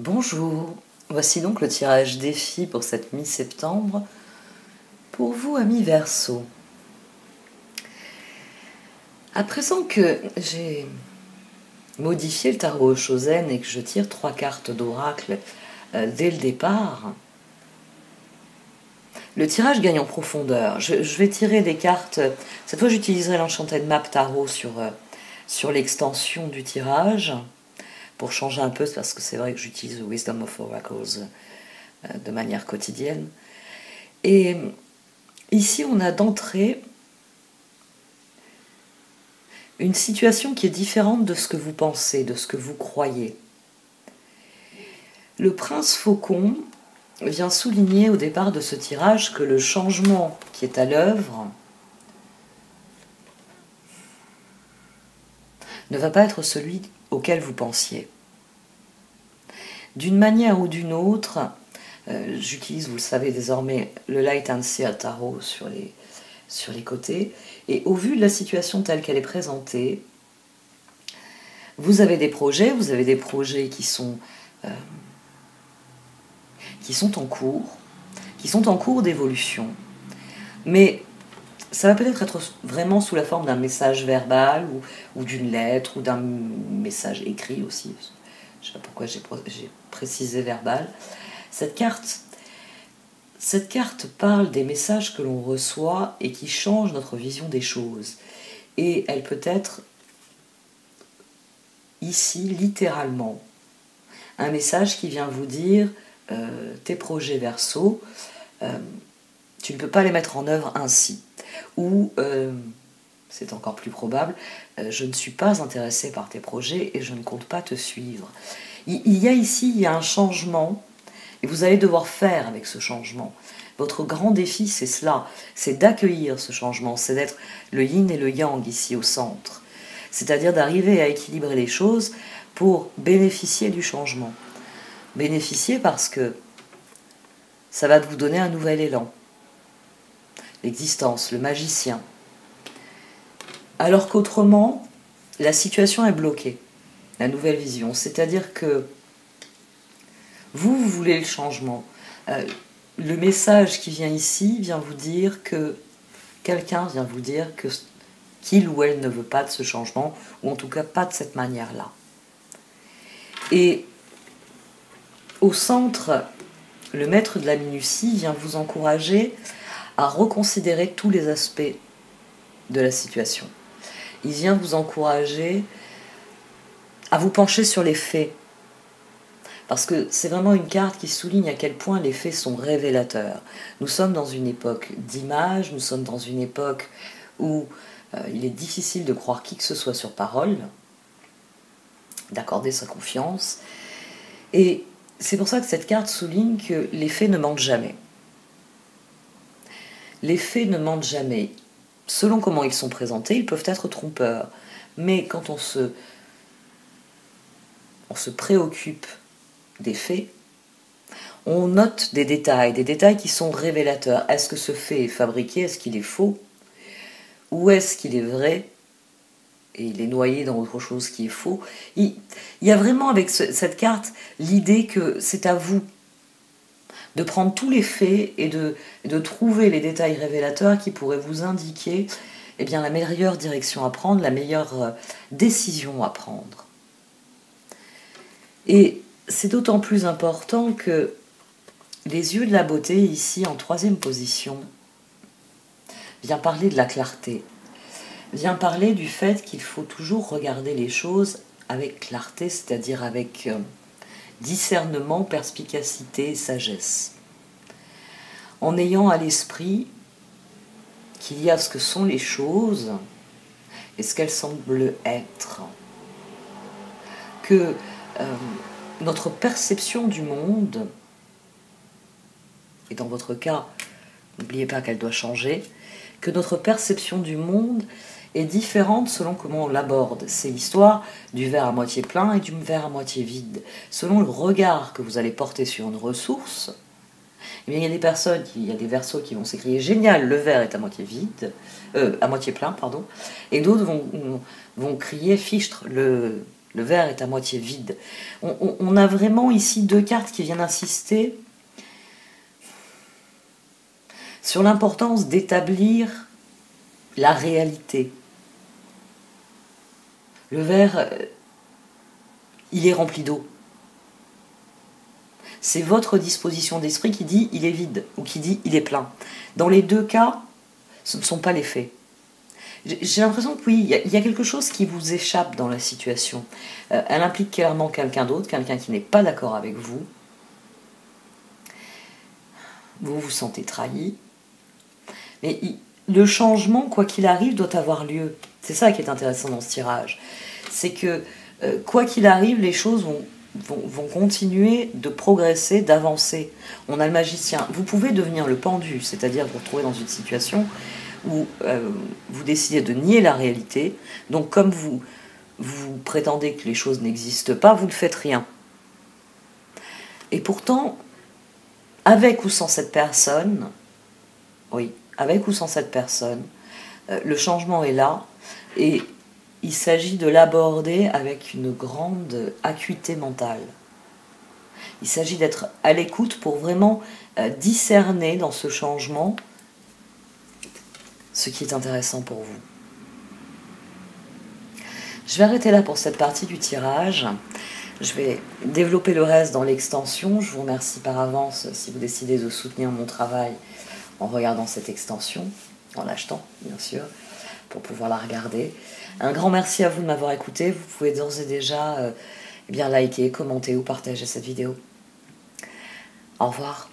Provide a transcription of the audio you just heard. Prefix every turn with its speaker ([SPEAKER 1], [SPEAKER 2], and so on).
[SPEAKER 1] Bonjour, voici donc le tirage défi pour cette mi-septembre. Pour vous, amis Verseau. À présent que j'ai modifié le tarot Chosen et que je tire 3 cartes d'oracle dès le départ, le tirage gagne en profondeur. Je vais tirer des cartes. Cette fois, j'utiliserai l'Enchanted Map Tarot sur l'extension du tirage pour changer un peu, parce que c'est vrai que j'utilise le Wisdom of Oracles de manière quotidienne. Et ici, on a d'entrée une situation qui est différente de ce que vous pensez, de ce que vous croyez. Le prince faucon vient souligner au départ de ce tirage que le changement qui est à l'œuvre ne va pas être celui auquel vous pensiez. D'une manière ou d'une autre, j'utilise, vous le savez désormais, le Light and Seer Tarot sur les côtés, et au vu de la situation telle qu'elle est présentée, vous avez des projets qui sont en cours d'évolution, mais ça va peut-être être vraiment sous la forme d'un message verbal ou d'une lettre ou d'un message écrit aussi. Je ne sais pas pourquoi j'ai précisé verbal. Cette carte parle des messages que l'on reçoit et qui changent notre vision des choses. Et elle peut être ici, littéralement, un message qui vient vous dire tes projets Verseau, tu ne peux pas les mettre en œuvre ainsi. Ou, c'est encore plus probable, je ne suis pas intéressé par tes projets et je ne compte pas te suivre. Il y a un changement et vous allez devoir faire avec ce changement. Votre grand défi, c'est cela, c'est d'accueillir ce changement, c'est d'être le yin et le yang ici au centre. C'est-à-dire d'arriver à équilibrer les choses pour bénéficier du changement. Bénéficier parce que ça va vous donner un nouvel élan. L'existence, le magicien. Alors qu'autrement, la situation est bloquée. La nouvelle vision, c'est-à-dire que vous voulez le changement. Le message qui vient ici vient vous dire que quelqu'un vient vous dire qu'il ou elle ne veut pas de ce changement, ou en tout cas pas de cette manière-là. Et au centre, le maître de la minutie vient vous encourager à reconsidérer tous les aspects de la situation. Il vient vous encourager à vous pencher sur les faits. Parce que c'est vraiment une carte qui souligne à quel point les faits sont révélateurs. Nous sommes dans une époque d'images, nous sommes dans une époque où il est difficile de croire qui que ce soit sur parole, d'accorder sa confiance. Et c'est pour ça que cette carte souligne que les faits ne mentent jamais. Les faits ne mentent jamais. Selon comment ils sont présentés, ils peuvent être trompeurs. Mais quand on se préoccupe des faits, on note des détails qui sont révélateurs. Est-ce que ce fait est fabriqué? Est-ce qu'il est faux? Ou est-ce qu'il est vrai et il est noyé dans autre chose qui est faux? Il y a vraiment avec cette carte l'idée que c'est à vous de prendre tous les faits et de trouver les détails révélateurs qui pourraient vous indiquer la meilleure direction à prendre, la meilleure décision à prendre. Et c'est d'autant plus important que les yeux de la beauté, ici en 3e position, vient parler de la clarté, vient parler du fait qu'il faut toujours regarder les choses avec clarté, c'est-à-dire avec discernement, perspicacité et sagesse. En ayant à l'esprit qu'il y a ce que sont les choses et ce qu'elles semblent être. Que notre perception du monde, et dans votre cas, n'oubliez pas qu'elle doit changer, que notre perception du monde est différente selon comment on l'aborde. C'est l'histoire du verre à moitié plein et du verre à moitié vide. Selon le regard que vous allez porter sur une ressource, il y a des Verseaux qui vont s'écrier « Génial, le verre est à moitié plein, et d'autres vont crier « Fichtre, le Le verre est à moitié vide. On a vraiment ici deux cartes qui viennent insister sur l'importance d'établir la réalité. Le verre, il est rempli d'eau. C'est votre disposition d'esprit qui dit il est vide ou qui dit il est plein. Dans les deux cas, ce ne sont pas les faits. J'ai l'impression que oui, il y a quelque chose qui vous échappe dans la situation. Elle implique clairement quelqu'un d'autre, quelqu'un qui n'est pas d'accord avec vous. Vous vous sentez trahi. Mais le changement, quoi qu'il arrive, doit avoir lieu. C'est ça qui est intéressant dans ce tirage. C'est que, quoi qu'il arrive, les choses vont continuer de progresser, d'avancer. On a le magicien. Vous pouvez devenir le pendu, c'est-à-dire vous retrouver dans une situation où vous décidez de nier la réalité. Donc comme vous prétendez que les choses n'existent pas, vous ne faites rien. Et pourtant, avec ou sans cette personne, oui, avec ou sans cette personne, le changement est là et il s'agit de l'aborder avec une grande acuité mentale. Il s'agit d'être à l'écoute pour vraiment discerner dans ce changement ce qui est intéressant pour vous. Je vais arrêter là pour cette partie du tirage. Je vais développer le reste dans l'extension. Je vous remercie par avance si vous décidez de soutenir mon travail en regardant cette extension, en l'achetant bien sûr, pour pouvoir la regarder. Un grand merci à vous de m'avoir écouté. Vous pouvez d'ores et déjà liker, commenter ou partager cette vidéo. Au revoir.